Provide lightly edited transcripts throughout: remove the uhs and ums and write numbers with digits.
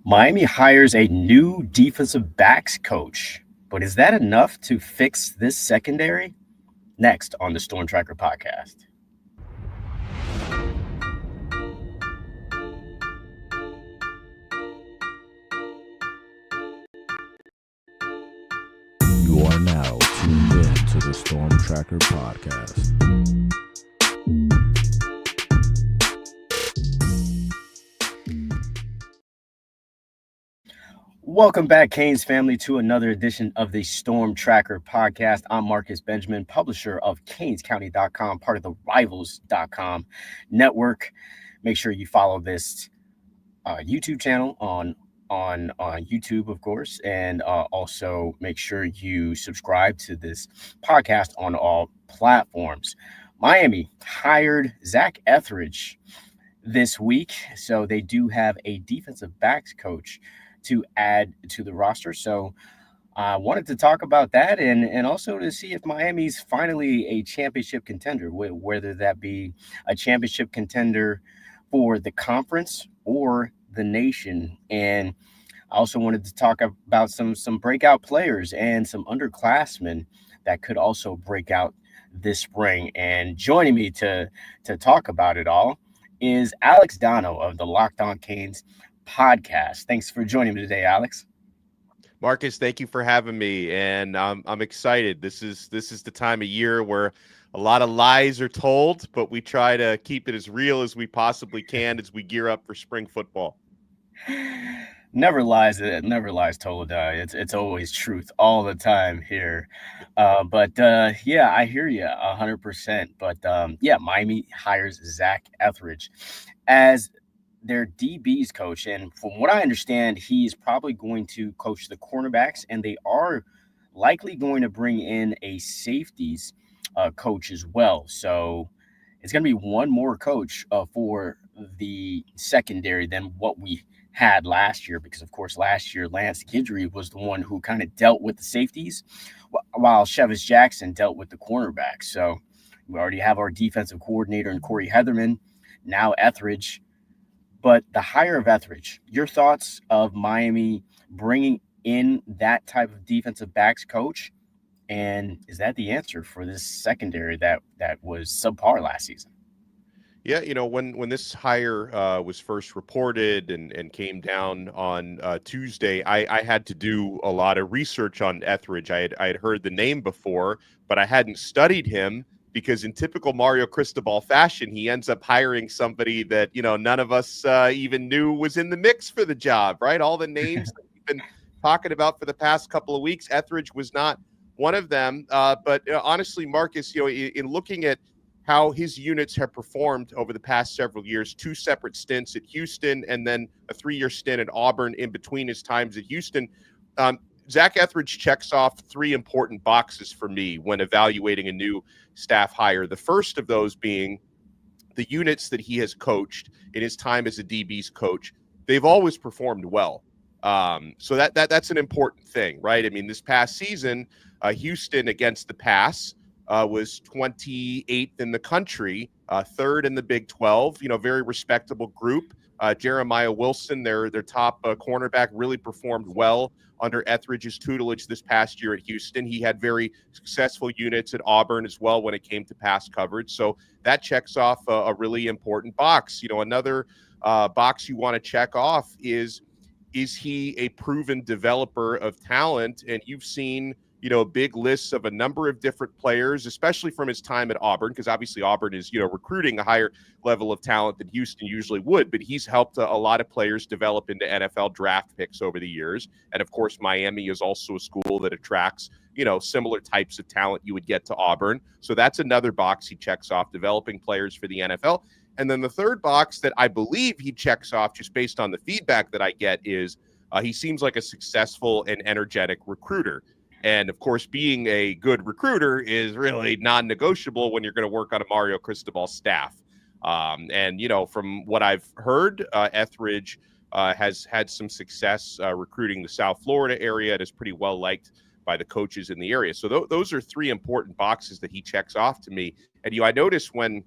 Miami hires a new defensive backs coach, but is that enough to fix this secondary? Next on the Storm Tracker podcast. You are now tuned in to the Storm Tracker podcast. Welcome back, Canes family, to another edition of the Storm Tracker podcast. I'm Marcus Benjamin, publisher of CanesCounty.com, part of the Rivals.com network. Make sure you follow this YouTube channel on YouTube, of course, and also make sure you subscribe to this podcast on all platforms. Miami hired Zac Etheridge this week, so they do have a defensive backs coach to add to the roster. So I wanted to talk about that and also to see if Miami's finally a championship contender, whether that be a championship contender for the conference or the nation. And I also wanted to talk about some breakout players and some underclassmen that could also break out this spring. And joining me to talk about it all is Alex Donno of the Locked On Canes podcast. Thanks for joining me today, Alex. Marcus, thank you for having me, and I'm excited. This is the time of year where a lot of lies are told, but we try to keep it as real as we possibly can as we gear up for spring football. Never lies told. It's always truth all the time here. But yeah, I hear you 100%. But yeah, Miami hires Zac Etheridge as their DBs coach, and from what I understand, he's probably going to coach the cornerbacks, and they are likely going to bring in a safeties coach as well. So it's going to be one more coach for the secondary than what we had last year, because of course last year Lance Guidry was the one who kind of dealt with the safeties, while Chevis Jackson dealt with the cornerbacks. So we already have our defensive coordinator in Corey Heatherman, now Ethridge. But the hire of Ethridge, your thoughts of Miami bringing in that type of defensive backs coach, and is that the answer for this secondary that was subpar last season? Yeah, when this hire was first reported and came down on Tuesday, I had to do a lot of research on Ethridge. I had heard the name before, but I hadn't studied him, because in typical Mario Cristobal fashion, he ends up hiring somebody that, none of us even knew was in the mix for the job, right? All the names that we've been talking about for the past couple of weeks, Ethridge was not one of them. But honestly, Marcus, in looking at how his units have performed over the past several years, 2 separate stints at Houston and then a 3-year stint at Auburn in between his times at Houston, Zac Etheridge checks off 3 important boxes for me when evaluating a new staff hire. The first of those being the units that he has coached in his time as a DBs coach. They've always performed well. So that's an important thing, right? I mean, this past season, Houston against the pass was 28th in the country, 3rd in the Big 12, very respectable group. Jeremiah Wilson, their top cornerback, really performed well under Etheridge's tutelage this past year at Houston. He had very successful units at Auburn as well when it came to pass coverage. So that checks off a really important box. Another box you want to check off is he a proven developer of talent? And you've seen big lists of a number of different players, especially from his time at Auburn, because obviously Auburn is, recruiting a higher level of talent than Houston usually would, but he's helped a lot of players develop into NFL draft picks over the years. And of course, Miami is also a school that attracts, similar types of talent you would get to Auburn. So that's another box he checks off, developing players for the NFL. And then the third box that I believe he checks off, just based on the feedback that I get, is he seems like a successful and energetic recruiter. And of course, being a good recruiter is really non-negotiable when you're going to work on a Mario Cristobal staff. And, from what I've heard, Ethridge has had some success recruiting the South Florida area. It is pretty well liked by the coaches in the area. So those are 3 important boxes that he checks off to me. And, I noticed when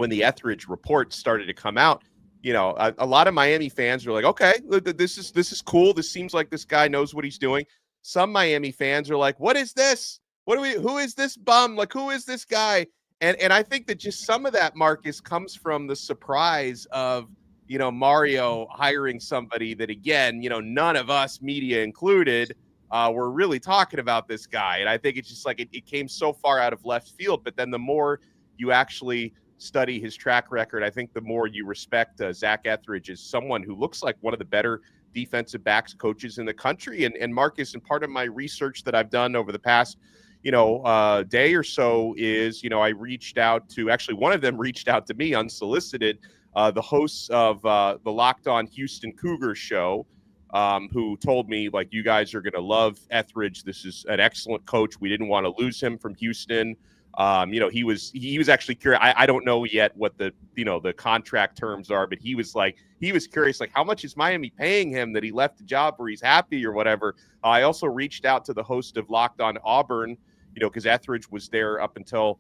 the Ethridge report started to come out, a lot of Miami fans are like, okay, this is cool. This seems like this guy knows what he's doing. Some Miami fans are like, what is this? Who is this bum? Like, who is this guy? And I think that just some of that, Marcus, comes from the surprise of, Mario hiring somebody that, again, none of us, media included, were really talking about this guy. And I think it's just like it came so far out of left field. But then the more you actually study his track record, I think the more you respect Zac Etheridge as someone who looks like one of the better defensive backs coaches in the country. And Marcus, and part of my research that I've done over the past day or so is, I reached out to, actually one of them reached out to me unsolicited, the hosts of the Locked On Houston Cougars show, who told me, like, you guys are going to love Ethridge. This is an excellent coach. We didn't want to lose him from Houston. He was actually curious. I don't know yet what the contract terms are, but he was curious, like, how much is Miami paying him that he left the job where he's happy or whatever. I also reached out to the host of Locked On Auburn, because Ethridge was there up until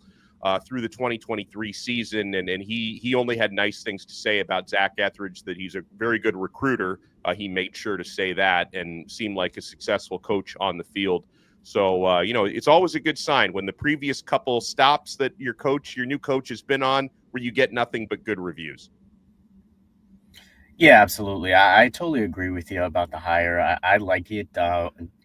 through the 2023 season. And he only had nice things to say about Zac Etheridge, that he's a very good recruiter. He made sure to say that, and seemed like a successful coach on the field. So, it's always a good sign when the previous couple stops that your new coach has been on, where you get nothing but good reviews. Yeah, absolutely. I totally agree with you about the hire. I like it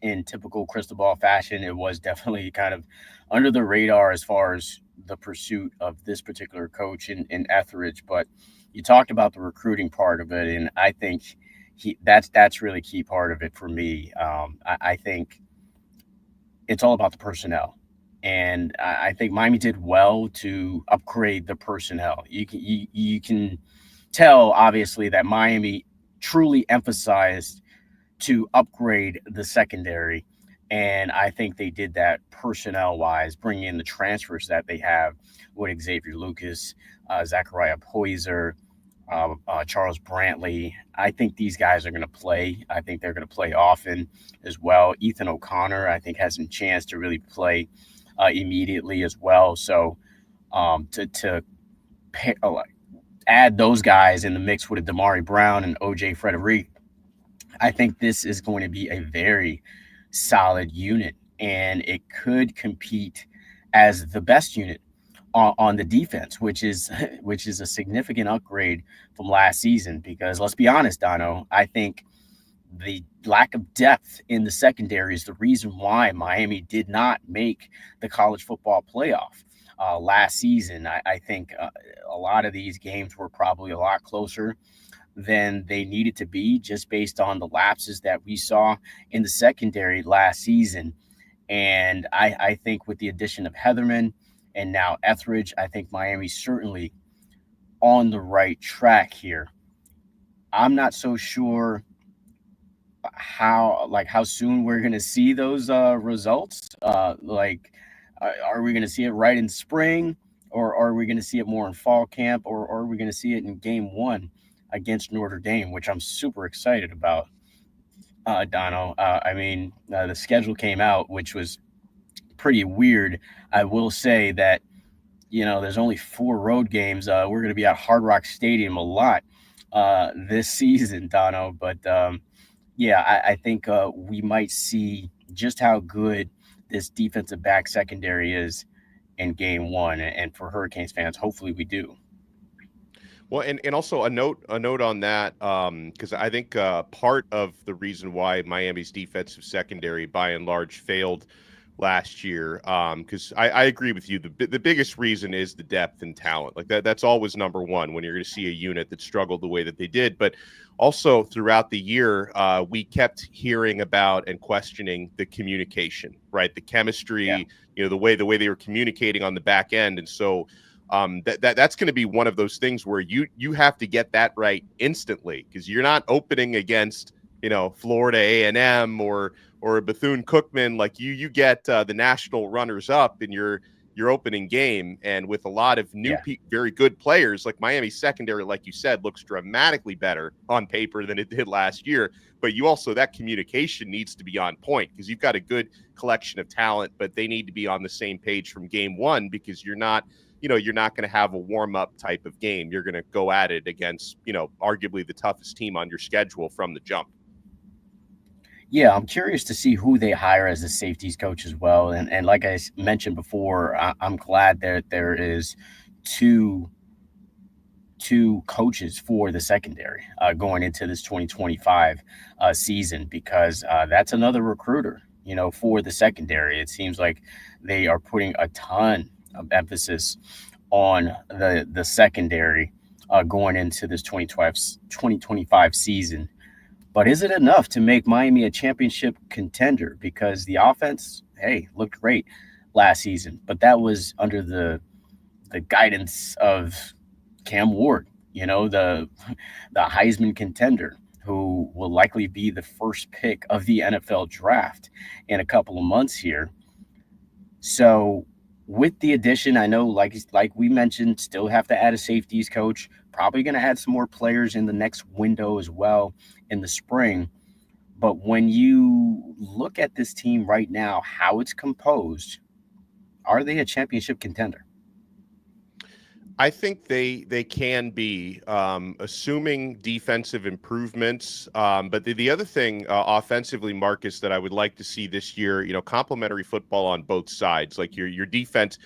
in typical crystal ball fashion. It was definitely kind of under the radar as far as the pursuit of this particular coach in Etheridge. But you talked about the recruiting part of it, and I think that's really key part of it for me. I think it's all about the personnel. And I think Miami did well to upgrade the personnel. You can tell, obviously, that Miami truly emphasized to upgrade the secondary. And I think they did that personnel-wise, bringing in the transfers that they have with Xavier Lucas, Zachariah Poyser, Charles Brantley. I think these guys are going to play. I think they're going to play often as well. Ethan O'Connor, I think, has a chance to really play immediately as well. So to add those guys in the mix with Damari Brown and OJ Frederick, I think this is going to be a very solid unit, and it could compete as the best unit on the defense, which is a significant upgrade from last season. Because let's be honest, Donno, I think the lack of depth in the secondary is the reason why Miami did not make the college football playoff last season. I think a lot of these games were probably a lot closer than they needed to be, just based on the lapses that we saw in the secondary last season. And I think with the addition of Heatherman and now Ethridge, I think Miami's certainly on the right track here. I'm not so sure how soon we're going to see those results. Are we going to see it right in spring, or are we going to see it more in fall camp, or are we going to see it in game 1 against Notre Dame, which I'm super excited about, Donno. The schedule came out, which was pretty weird. I will say that, there's only 4 road games. We're going to be at Hard Rock Stadium a lot this season, Donno. But I think we might see just how good this defensive back secondary is in game 1. And for Hurricanes fans, hopefully we do. Well, and also a note on that, because I think part of the reason why Miami's defensive secondary, by and large, failed last year, because I agree with you. The biggest reason is the depth and talent. Like that's always number one when you're going to see a unit that struggled the way that they did. But also throughout the year, we kept hearing about and questioning the communication, right? The chemistry, the way they were communicating on the back end, and so. That's going to be one of those things where you have to get that right instantly, because you're not opening against Florida A&M or Bethune-Cookman. Like you get the national runners up in your opening game, and with a lot of new very good players, like Miami's secondary, like you said, looks dramatically better on paper than it did last year. But you also, that communication needs to be on point, because you've got a good collection of talent, but they need to be on the same page from game 1, because you're not you're not going to have a warm-up type of game. You're going to go at it against, arguably the toughest team on your schedule from the jump. Yeah, I'm curious to see who they hire as a safeties coach as well. And like I mentioned before, I'm glad that there is two coaches for the secondary going into this 2025 season, because that's another recruiter, for the secondary. It seems like they are putting a ton of emphasis on the secondary going into this 2025 season. But is it enough to make Miami a championship contender? Because the offense, hey, looked great last season, but that was under the guidance of Cam Ward, the Heisman contender, who will likely be the first pick of the NFL draft in a couple of months here. So with the addition, I know, like we mentioned, still have to add a safeties coach. Probably going to add some more players in the next window as well in the spring. But when you look at this team right now, how it's composed, are they a championship contender? I think they can be, assuming defensive improvements. But the other thing offensively, Marcus, that I would like to see this year, complementary football on both sides. Like your defense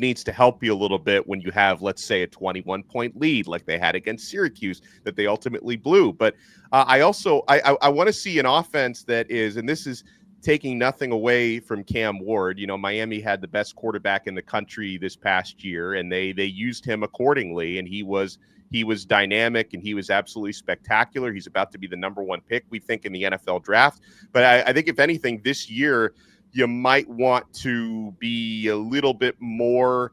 needs to help you a little bit when you have, let's say, a 21-point lead like they had against Syracuse that they ultimately blew. But I want to see an offense that is, and this is taking nothing away from Cam Ward. Miami had the best quarterback in the country this past year, and they used him accordingly. And he was dynamic, and he was absolutely spectacular. He's about to be the number one pick, we think, in the NFL draft. But I think if anything, this year you might want to be a little bit more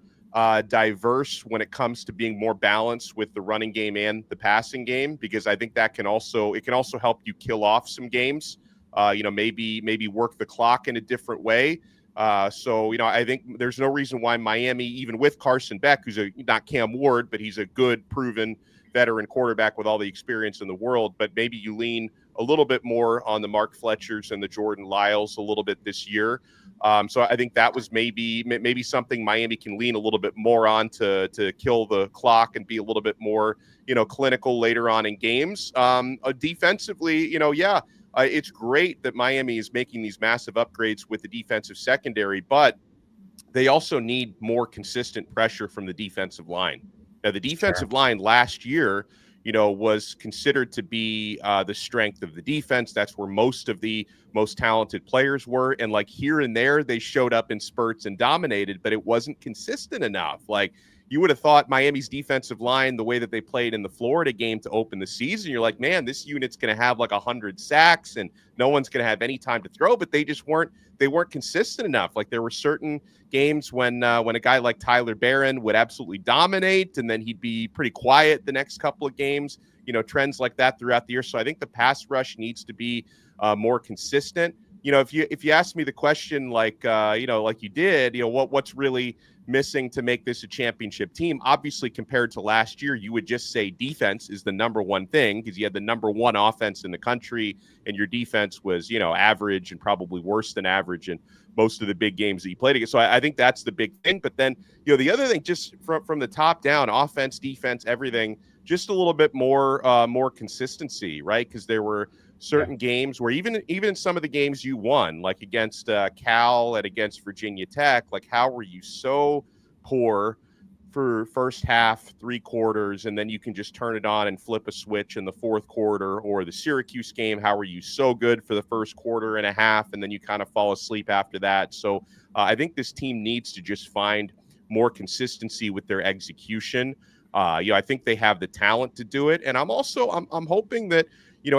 diverse when it comes to being more balanced with the running game and the passing game, because I think that can also help you kill off some games. Maybe work the clock in a different way. So I think there's no reason why Miami, even with Carson Beck, who's not Cam Ward, but he's a good, proven veteran quarterback with all the experience in the world, but maybe you lean a little bit more on the Mark Fletchers and the Jordan Lyles a little bit this year. So I think that was maybe something Miami can lean a little bit more on to kill the clock and be a little bit more, clinical later on in games. Defensively, it's great that Miami is making these massive upgrades with the defensive secondary, but they also need more consistent pressure from the defensive line. Now, the defensive line last year, was considered to be the strength of the defense. That's where most of the most talented players were. And like here and there, they showed up in spurts and dominated, but it wasn't consistent enough. Like, you would have thought Miami's defensive line, the way that they played in the Florida game to open the season, you're like, man, this unit's going to have like 100 sacks and no one's going to have any time to throw. But they just weren't consistent enough. Like, there were certain games when a guy like Tyler Barron would absolutely dominate, and then he'd be pretty quiet the next couple of games. Trends like that throughout the year. So I think the pass rush needs to be more consistent. If you ask me the question like you did, what's really missing to make this a championship team? Obviously, compared to last year, you would just say defense is the number one thing, because you had the number one offense in the country and your defense was, average and probably worse than average in most of the big games that you played against. So I think that's the big thing. But then, the other thing, just from the top down, offense, defense, everything, just a little bit more consistency, right? Because there were certain games where even in some of the games you won, like against Cal and against Virginia Tech, like how were you so poor for first half, 3 quarters, and then you can just turn it on and flip a switch in the fourth quarter? Or the Syracuse game, how were you so good for the first quarter and a half, and then you kind of fall asleep after that? So I think this team needs to just find more consistency with their execution. I think they have the talent to do it. And I'm hoping that,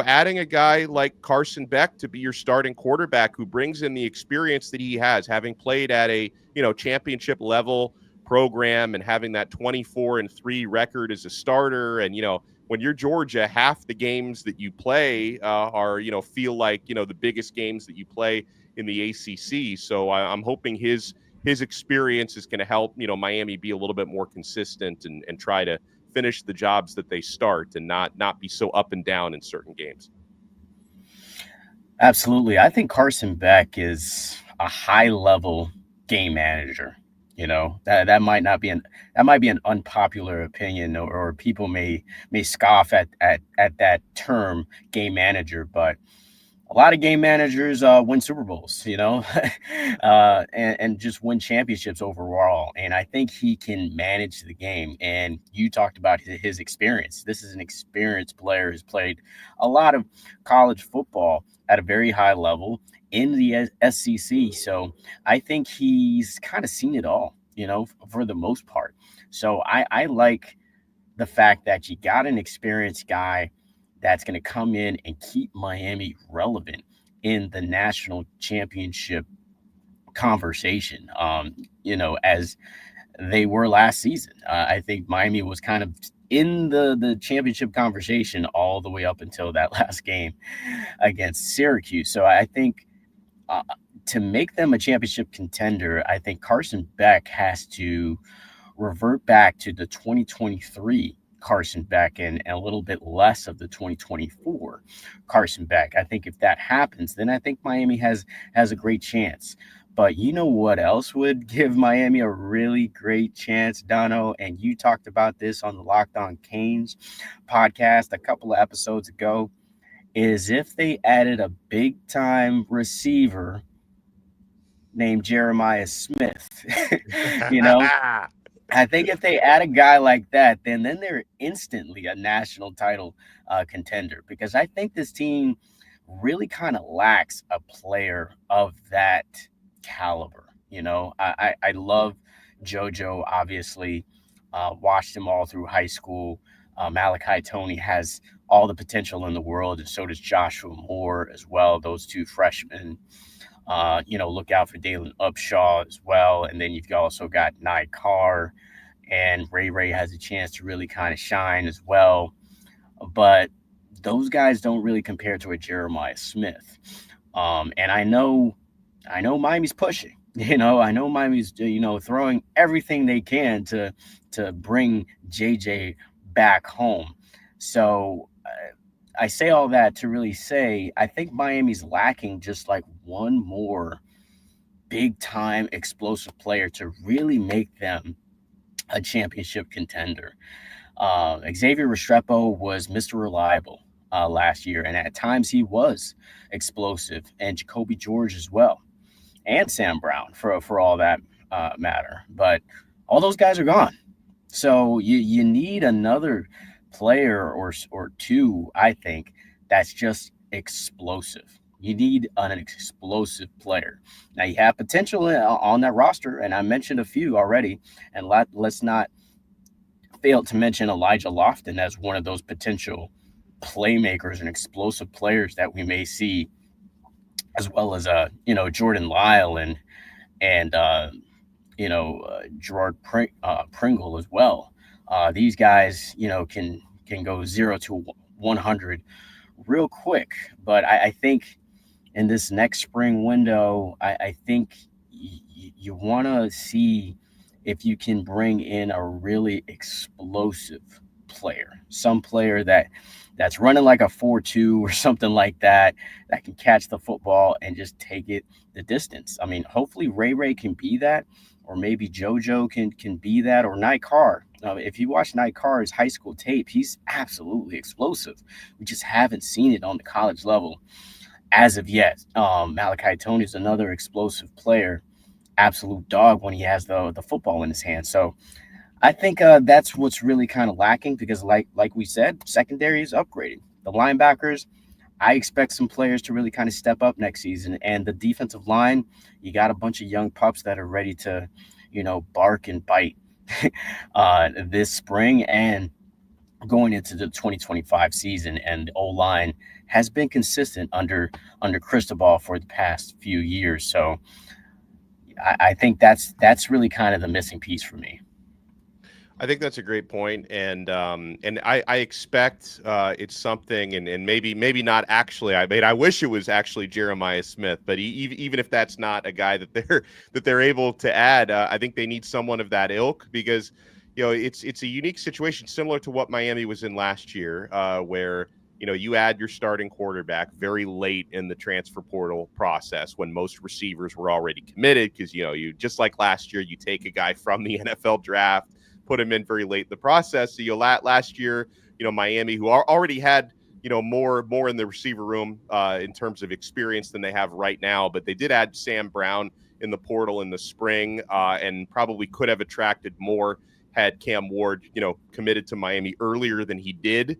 adding a guy like Carson Beck to be your starting quarterback, who brings in the experience that he has, having played at a, championship level program and having that 24-3 record as a starter. And, when you're Georgia, half the games that you play are, feel like, the biggest games that you play in the ACC. So I'm hoping his experience is going to help, Miami be a little bit more consistent and try to finish the jobs that they start and not be so up and down in certain games. Absolutely. I think Carson Beck is a high-level game manager. That might be an unpopular opinion, or people may scoff at that term, game manager, but a lot of game managers win Super Bowls, and just win championships overall. And I think he can manage the game. And you talked about his experience. This is an experienced player who's played a lot of college football at a very high level in the SEC. So I think he's kind of seen it all, for the most part. So I like the fact that you got an experienced guy that's going to come in and keep Miami relevant in the national championship conversation, as they were last season. I think Miami was kind of in the championship conversation all the way up until that last game against Syracuse. So I think uh, to make them a championship contender, I think Carson Beck has to revert back to the 2023 Carson Beck and a little bit less of the 2024 Carson Beck. I think if that happens, then I think Miami has a great chance. But you know what else would give Miami a really great chance, Donno? And you talked about this on the Locked On Canes podcast a couple of episodes ago, is if they added a big time receiver named Jeremiah Smith. you know, I think if they add a guy like that, then they're instantly a national title contender, because I think this team really kind of lacks a player of that caliber. I love JoJo, obviously, watched him all through high school. Malachi Tony has all the potential in the world, and so does Joshua Moore as well. Those two freshmen. Look out for Dalen Upshaw as well. And then you've also got Nye Carr, and Ray has a chance to really kind of shine as well. But those guys don't really compare to a Jeremiah Smith. And I know Miami's pushing. I know Miami's throwing everything they can to bring JJ back home. So I say all that to really say I think Miami's lacking just like one more big time explosive player to really make them a championship contender. Xavier Restrepo was Mr. Reliable last year, and at times he was explosive, and Jacoby George as well, and Sam Brown for all that matter. But all those guys are gone. So you need another player or two, I think, that's just explosive. You need an explosive player. Now, you have potential on that roster, and I mentioned a few already, and let's not fail to mention Elijah Lofton as one of those potential playmakers and explosive players that we may see, as well as Jordan Lyle and Gerard Pringle as well. These guys, can go 0 to 100 real quick. But I think in this next spring window, I think you want to see if you can bring in a really explosive player, some player that's running like a 4.2 or something like that can catch the football and just take it the distance. I mean, hopefully Ray can be that, or maybe JoJo can be that, or Nye Carr. If you watch Nye Carr's high school tape, he's absolutely explosive. We just haven't seen it on the college level as of yet. Malachi Tony is another explosive player, absolute dog when he has the football in his hand. So I think that's what's really kind of lacking, because like we said, secondary is upgrading. The linebackers, I expect some players to really kind of step up next season. And the defensive line, you got a bunch of young pups that are ready to, bark and bite this spring and going into the 2025 season. And the O-line has been consistent under Cristobal for the past few years. So I think that's really kind of the missing piece for me. I think that's a great point, and I expect it's something, and maybe not actually. I wish it was actually Jeremiah Smith, but even if that's not a guy that they're able to add, I think they need someone of that ilk, because it's a unique situation, similar to what Miami was in last year, where you add your starting quarterback very late in the transfer portal process when most receivers were already committed because, you just like last year, you take a guy from the NFL draft, put him in very late in the process. So last year, Miami, who already had, more in the receiver room in terms of experience than they have right now, but they did add Sam Brown in the portal in the spring and probably could have attracted more had Cam Ward, committed to Miami earlier than he did.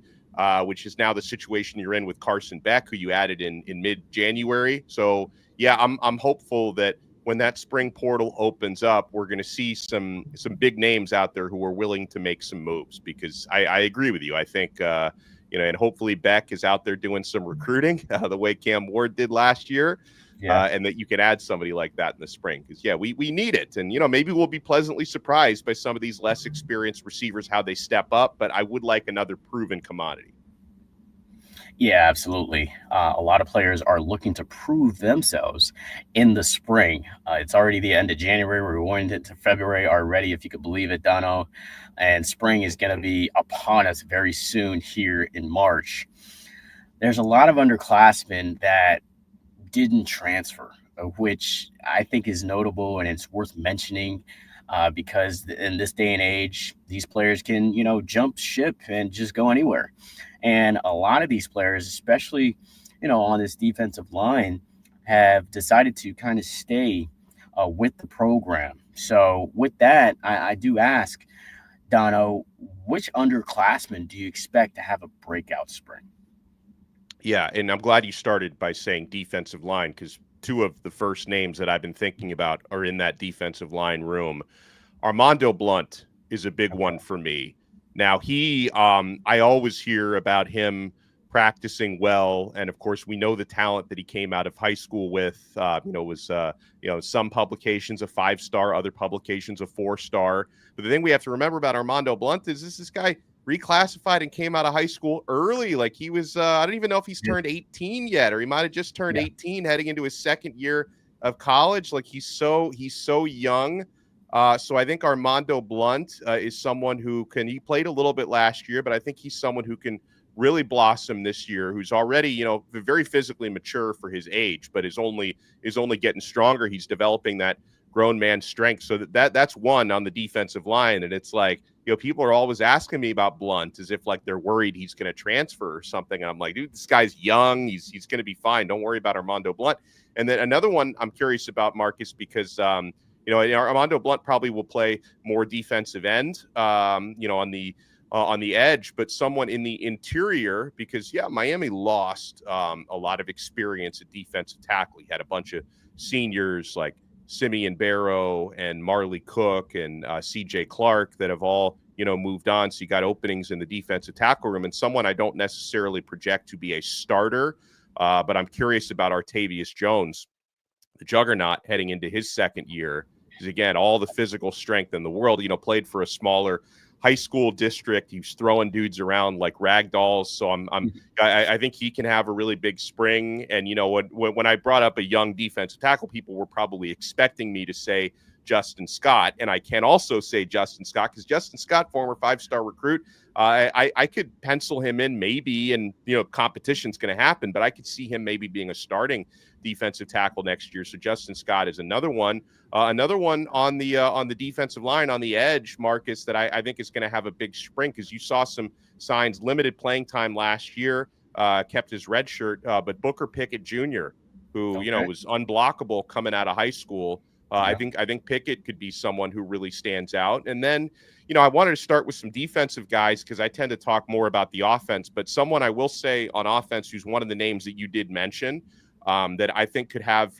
Which is now the situation you're in with Carson Beck, who you added in mid-January. So, yeah, I'm hopeful that when that spring portal opens up, we're going to see some big names out there who are willing to make some moves because I agree with you. I think, and hopefully Beck is out there doing some recruiting the way Cam Ward did last year. Yeah. And that you can add somebody like that in the spring because, we need it. And, maybe we'll be pleasantly surprised by some of these less experienced receivers, how they step up. But I would like another proven commodity. Yeah, absolutely. A lot of players are looking to prove themselves in the spring. It's already the end of January. We're going into February already, if you could believe it, Donno. And spring is going to be upon us very soon here in March. There's a lot of underclassmen that didn't transfer, which I think is notable and it's worth mentioning because in this day and age, these players can, jump ship and just go anywhere. And a lot of these players, especially, on this defensive line, have decided to kind of stay with the program. So with that, I do ask, Donno, which underclassmen do you expect to have a breakout spring? Yeah, and I'm glad you started by saying defensive line because two of the first names that I've been thinking about are in that defensive line room. Armando Blunt is a big one for me. Now, I always hear about him practicing well, and of course, we know the talent that he came out of high school with. Was some publications a 5-star, other publications a 4-star. But the thing we have to remember about Armando Blunt is this guy reclassified and came out of high school early. Like he was, I don't even know if he's turned 18 yet, or he might have just turned 18 heading into his second year of college. Like he's so young. So I think Armando Blunt is someone he played a little bit last year, but I think he's someone who can really blossom this year, who's already, very physically mature for his age, but is only getting stronger. He's developing that grown man strength. So that's one on the defensive line. And it's like, people are always asking me about Blunt as if like they're worried he's going to transfer or something. And I'm like, dude, this guy's young. He's going to be fine. Don't worry about Armando Blunt. And then another one I'm curious about, Marcus, because, Armando Blunt probably will play more defensive end, on the edge, but someone in the interior because, Miami lost a lot of experience at defensive tackle. He had a bunch of seniors like Simeon Barrow and Marley Cook and CJ Clark that have all, moved on. So you got openings in the defensive tackle room and someone I don't necessarily project to be a starter, but I'm curious about Artavius Jones, the juggernaut heading into his second year. Because again, all the physical strength in the world, played for a smaller high school district. He was throwing dudes around like rag dolls. So I think he can have a really big spring. And, when I brought up a young defensive tackle, people were probably expecting me to say Justin Scott. And I can also say Justin Scott because Justin Scott, former 5-star recruit, I could pencil him in maybe, and, competition's going to happen, but I could see him maybe being a starting defensive tackle next year. So Justin Scott is another one. Another one on the defensive line, on the edge, Marcus, that I think is going to have a big spring because you saw some signs, limited playing time last year, kept his red shirt, but Booker Pickett Jr., who, was unblockable coming out of high school. I think Pickett could be someone who really stands out. And then, I wanted to start with some defensive guys because I tend to talk more about the offense, but someone I will say on offense who's one of the names that you did mention that I think could have,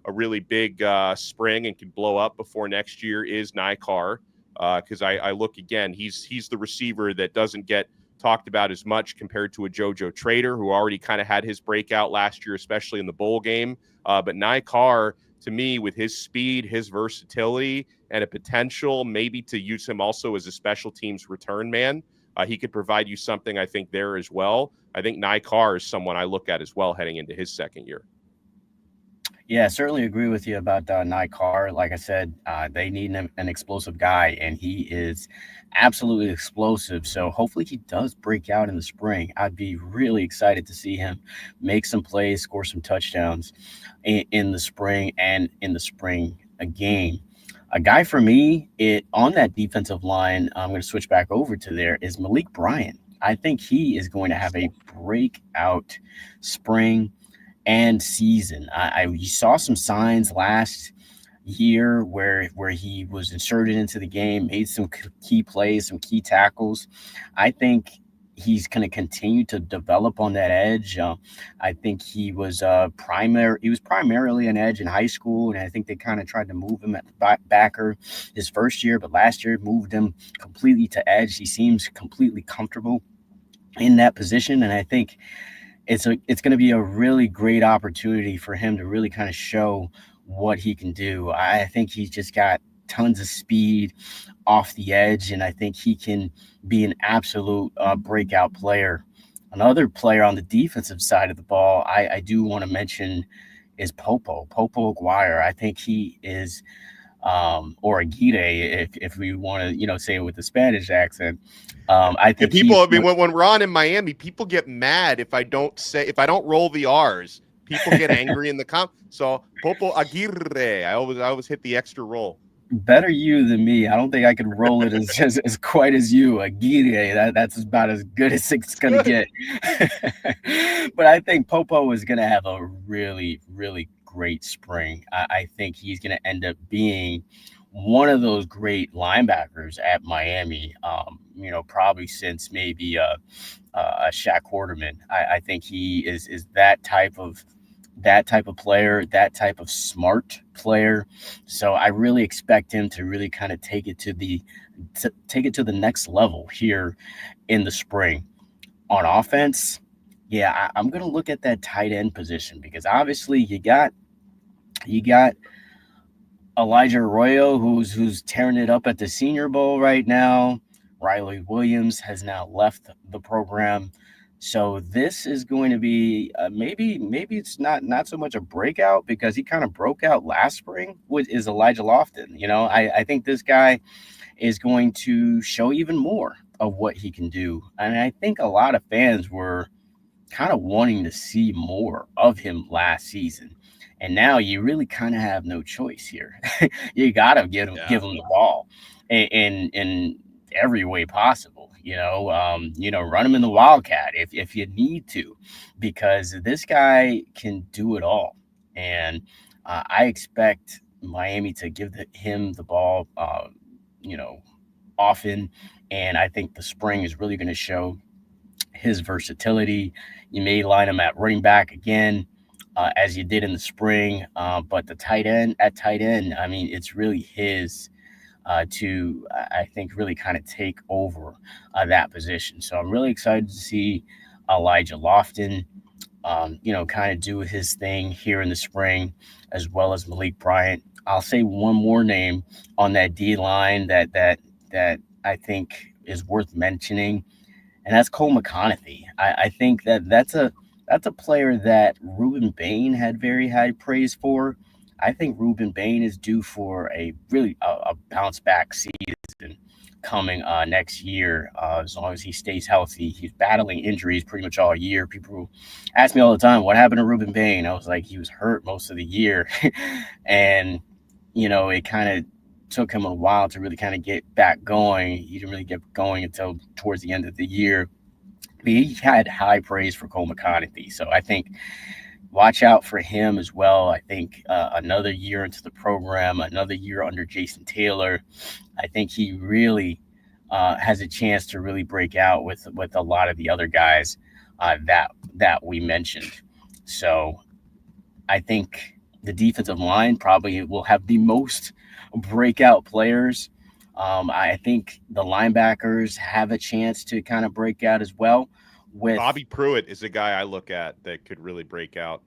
a really big spring and could blow up before next year is Nikar. Because I look again, he's the receiver that doesn't get talked about as much compared to a JoJo Trader who already kind of had his breakout last year, especially in the bowl game. But Nikar, to me, with his speed, his versatility, and a potential maybe to use him also as a special teams return man, he could provide you something, I think, there as well. I think Nikar is someone I look at as well heading into his second year. Yeah, certainly agree with you about Nye Carr. Like I said, they need an explosive guy, and he is absolutely explosive. So hopefully he does break out in the spring. I'd be really excited to see him make some plays, score some touchdowns in the spring and in the spring game. A guy for me it on that defensive line, I'm going to switch back over to there, is Malik Bryant. I think he is going to have a breakout spring and season. You saw some signs last year where he was inserted into the game, made some key plays, some key tackles. I think he's going to continue to develop on that edge. I think he was primarily an edge in high school, and I think they kind of tried to move him at backer his first year, but last year moved him completely to edge. He seems completely comfortable in that position, and I think it's going to be a really great opportunity for him to really kind of show what he can do. I think he's just got tons of speed off the edge, and I think he can be an absolute breakout player. Another player on the defensive side of the ball, I do want to mention is Popo Aguirre. I think he is or Aguirre, if we want to, say it with the Spanish accent. I And think people, he's I mean, when we're on in Miami, people get mad if I don't roll the R's. People get angry in the So Popo Aguirre, I always hit the extra roll. better you than me. I don't think I could roll it as quite as you. Aguirre, that's about as good as it's gonna get. But I think Popo is gonna have a really, really great spring. I think he's gonna end up being one of those great linebackers at Miami. Probably since maybe Shaq Quarterman. I think he is that type of player, that type of smart player. So I really expect him to really kind of take it to the next level here in the spring. On offense, yeah, I'm gonna look at that tight end position because obviously you got Elijah Arroyo who's tearing it up at the Senior Bowl right now. Riley Williams has now left the program. So this is going to be maybe it's not so much a breakout because he kind of broke out last spring with is Elijah Lofton. I think this guy is going to show even more of what he can do. And I think a lot of fans were kind of wanting to see more of him last season. And now you really kind of have no choice here. You got to give him the ball in every way possible. Run him in the wildcat if you need to, because this guy can do it all. And I expect Miami to give him the ball, often. And I think the spring is really going to show his versatility. You may line him at running back again, as you did in the spring, but the tight end, I mean, it's really his to, I think, really kind of take over that position. So I'm really excited to see Elijah Lofton, kind of do his thing here in the spring, as well as Malik Bryant. I'll say one more name on that D line that I think is worth mentioning, and that's Cole McConaughey. I think that's a player that Ruben Bain had very high praise for. I think Ruben Bain is due for a bounce back season coming next year, as long as he stays healthy. He's battling injuries pretty much all year. People ask me all the time, what happened to Ruben Bain? I was like, he was hurt most of the year. And, it kind of took him a while to really kind of get back going. He didn't really get going until towards the end of the year. But he had high praise for Cole McConaughey. So I think watch out for him as well. I think another year into the program, another year under Jason Taylor, I think he really has a chance to really break out with a lot of the other guys that we mentioned. So I think the defensive line probably will have the most breakout players. I think the linebackers have a chance to kind of break out as well. With Bobby Pruitt is a guy I look at that could really break out.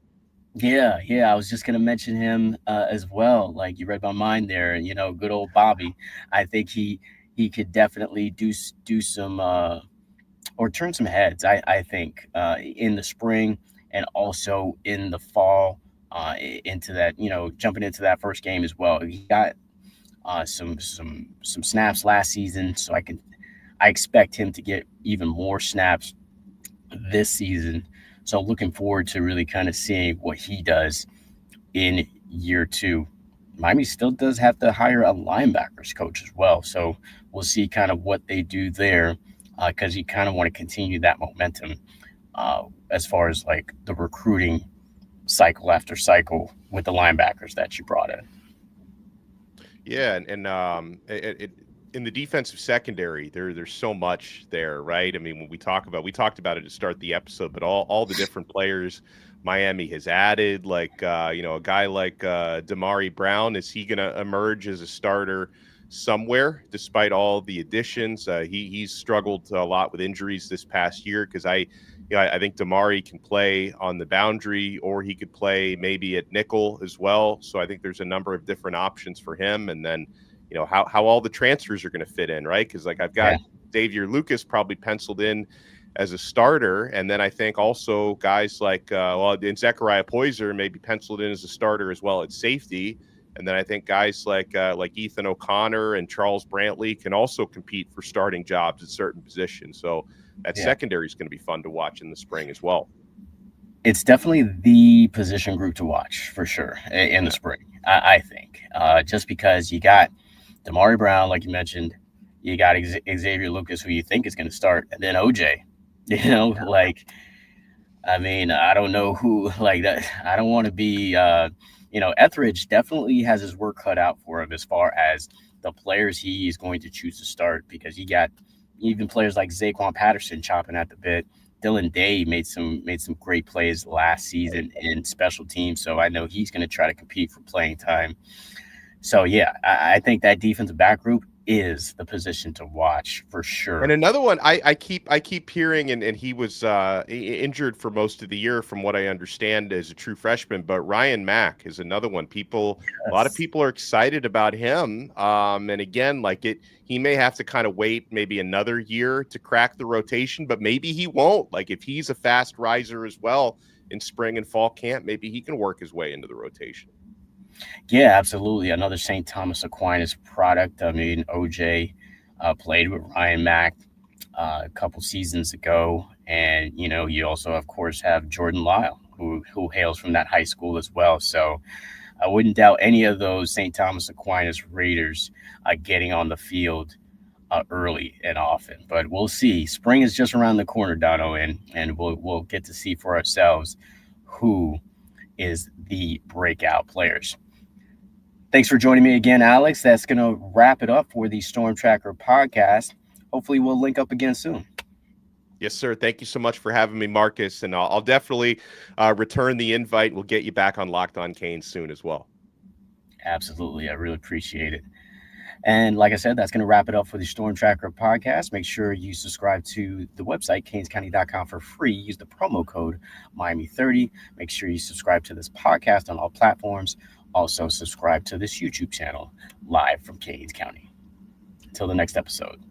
Yeah, I was just gonna mention him as well. Like you read my mind there. Good old Bobby. I think he could definitely do some or turn some heads. I think in the spring and also in the fall. into that, jumping into that first game as well. He got some snaps last season, so I expect him to get even more snaps this season. So looking forward to really kind of seeing what he does in year two. Miami still does have to hire a linebackers coach as well. So we'll see kind of what they do there because you kind of want to continue that momentum as far as like the recruiting cycle after cycle with the linebackers that you brought in. Yeah, and in the defensive secondary, there's so much there, right? I mean, when we talked about it to start the episode, but all the different players Miami has added, like a guy like Damari Brown, is he going to emerge as a starter somewhere despite all the additions? He's struggled a lot with injuries this past year because I think Damari can play on the boundary, or he could play maybe at nickel as well. So I think there's a number of different options for him. And then, how all the transfers are going to fit in, right? Because like I've got Xavier Lucas probably penciled in as a starter, and then I think also guys like and Zechariah Poyser maybe penciled in as a starter as well at safety. And then I think guys like Ethan O'Connor and Charles Brantley can also compete for starting jobs at certain positions. So that secondary is going to be fun to watch in the spring as well. It's definitely the position group to watch for sure in the spring, I think, just because you got Damari Brown, like you mentioned, you got Xavier Lucas, who you think is going to start, and then OJ, I mean, I don't know who like that. I don't want to be, Ethridge definitely has his work cut out for him as far as the players he is going to choose to start, because you got even players like Zaquan Patterson chomping at the bit. Dylan Day made some great plays last season in special teams, so I know he's going to try to compete for playing time. So yeah, I think that defensive back group is the position to watch for sure. And another one I keep hearing, and he was injured for most of the year from what I understand as a true freshman, but Ryan Mack is another one. A lot of people are excited about him. And again, he may have to kind of wait maybe another year to crack the rotation, but maybe he won't. Like if he's a fast riser as well in spring and fall camp, maybe he can work his way into the rotation. Yeah, absolutely. Another St. Thomas Aquinas product. I mean, OJ played with Ryan Mack a couple seasons ago. And, you also, of course, have Jordan Lyle, who hails from that high school as well. So I wouldn't doubt any of those St. Thomas Aquinas Raiders getting on the field early and often. But we'll see. Spring is just around the corner, Donno, and we'll get to see for ourselves who is the breakout players. Thanks for joining me again, Alex. That's going to wrap it up for the Storm Tracker podcast. Hopefully we'll link up again soon. Yes, sir. Thank you so much for having me, Marcus. And I'll definitely return the invite. We'll get you back on Locked On Canes soon as well. Absolutely. I really appreciate it. And like I said, that's going to wrap it up for the Storm Tracker podcast. Make sure you subscribe to the website, canescounty.com, for free. Use the promo code Miami30. Make sure you subscribe to this podcast on all platforms. Also, subscribe to this YouTube channel live from Canes County. Until the next episode.